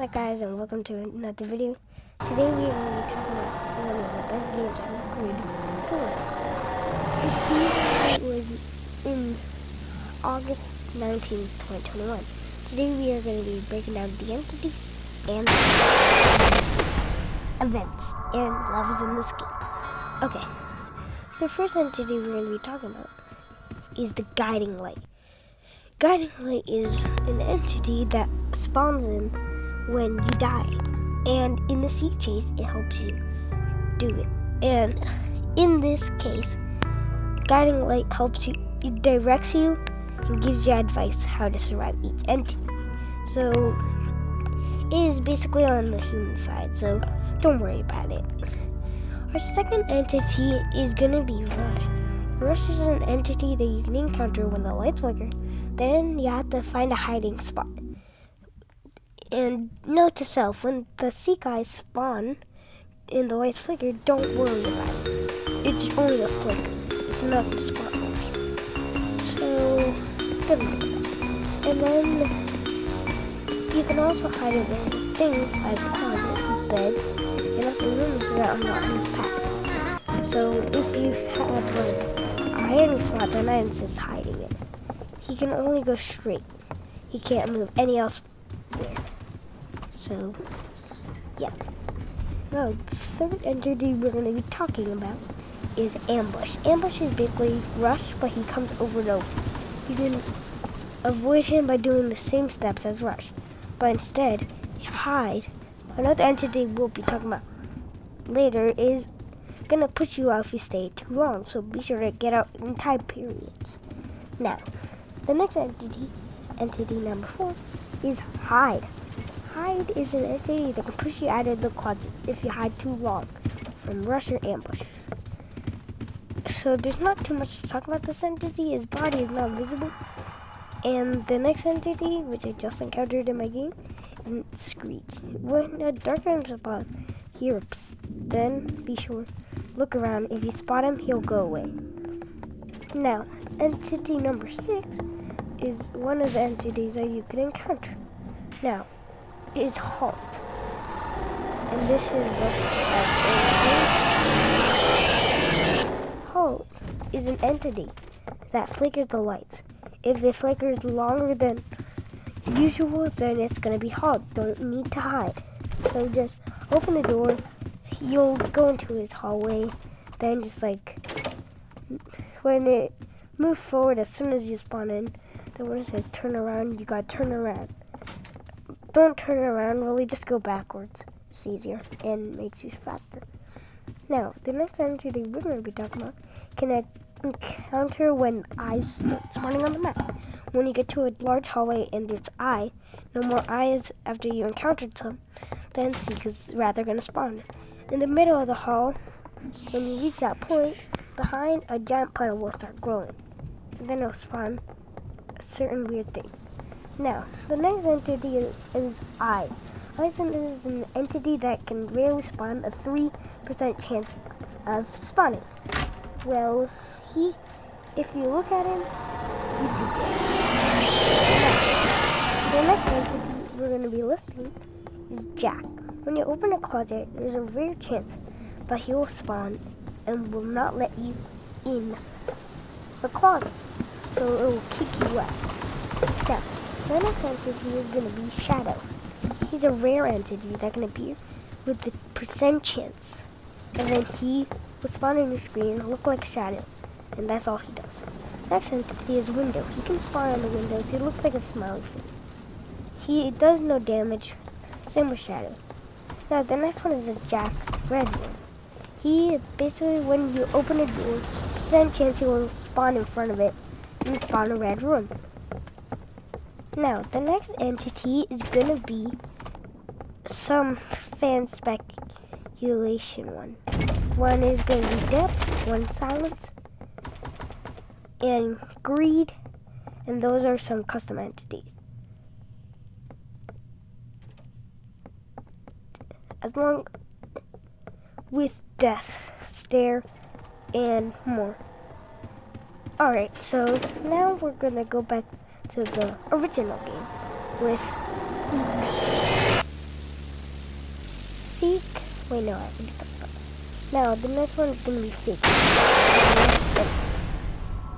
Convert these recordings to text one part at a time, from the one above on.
Hi guys, and welcome to another video. Today we are going to be talking about one of the best games I've played. This game was in August 19th, 2021. Today we are going to be breaking down the entities and events and levels in this game. Okay, the first entity we're going to be talking about is the guiding light. Guiding light is an entity that spawns in when you die, and in the sea chase it helps you do it. And in this case, guiding light helps you, it directs you and gives you advice how to survive each entity. So it is basically on the human side, so don't worry about it. Our second entity is gonna be Rush. Rush is an entity that you can encounter when the lights flicker. Then you have to find a hiding spot. And note to self, when the sea guys spawn and the lights flicker, don't worry about it. It's only a flicker. It's not a spot rush. So, good luck with that. And then you can also hide it in things as closets, beds, and also rooms that are not in this path. So if you have like a hiding spot, then it says hiding it. He can only go straight. He can't move any else where. So, yeah. Now, the third entity we're going to be talking about is Ambush. Ambush is basically Rush, but he comes over and over. You can avoid him by doing the same steps as Rush, but instead, Hide, another entity we'll be talking about later, is going to push you out if you stay too long, so be sure to get out in time periods. Now, the next entity number 4, is Hide. Hide is an entity that can push you out of the closet if you hide too long from Rush or ambushes. So there's not too much to talk about this entity. His body is not visible. And the next entity, which I just encountered in my game, is Screech. When a dark room's about, hear psst, then be sure, look around. If you spot him, he'll go away. Now, entity number 6 is one of the entities that you can encounter. Now, it's Halt. And this is Rush. Halt is an entity that flickers the lights. If it flickers longer than usual, then it's going to be Halt. Don't need to hide. So just open the door. You'll go into his hallway. Then just like, when it moves forward as soon as you spawn in, then when it says turn around, you got to turn around. Don't turn around, really, just go backwards. It's easier and makes you faster. Now, the next entity we're going to be talking about can encounter when eyes start spawning on the map. When you get to a large hallway and there's eye, no more eyes after you encountered some, then Seek is rather going to spawn. In the middle of the hall, when you reach that point, behind a giant puddle will start growing. And then it'll spawn a certain weird thing. Now, the next entity is Eye. Eye is an entity that can rarely spawn, a 3% chance of spawning. Well, if you look at him, you do damage. Now, the next entity we're going to be listing is Jack. When you open a closet, there's a rare chance that he will spawn and will not let you in the closet. So it will kick you out. Now, the next entity is going to be Shadow. He's a rare entity that can appear with the % chance. And then he will spawn on your screen, look like a shadow. And that's all he does. Next entity is Window. He can spawn on the windows. He looks like a smiley face. He does no damage. Same with Shadow. Now, the next one is a Jack Red Room. He basically, when you open a door, % chance he will spawn in front of it and spawn a red room. Now, the next entity is going to be some fan speculation one. One is going to be Depth, one Silence, and Greed, and those are some custom entities. As long with Death, Stare, and more. Alright, so now we're going to go back to the original game with Seek. Seek. Wait, no, I already talked about that. Now, the next one is going to be Figure.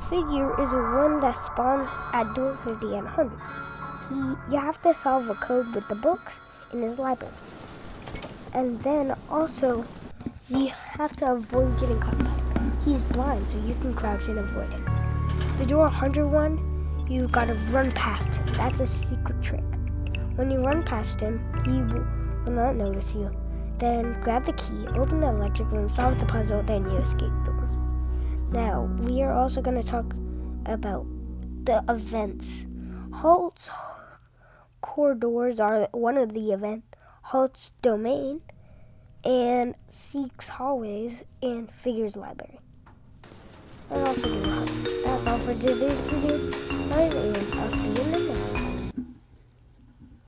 Figure is one that spawns at door 50 and 100. You have to solve a code with the books in his library. And then also, you have to avoid getting caught by him. He's blind, so you can crouch and avoid him. The door 101, you gotta run past him. That's a secret trick. When you run past him, he will not notice you. Then grab the key, open the electric room, solve the puzzle, then you escape doors. Now, we are also gonna talk about the events. Halt's corridors are one of the events. Halt's domain, and Seek's hallways, and Figure's library. And also do a hunt. That's all for today's video. And I'll see you in the next one.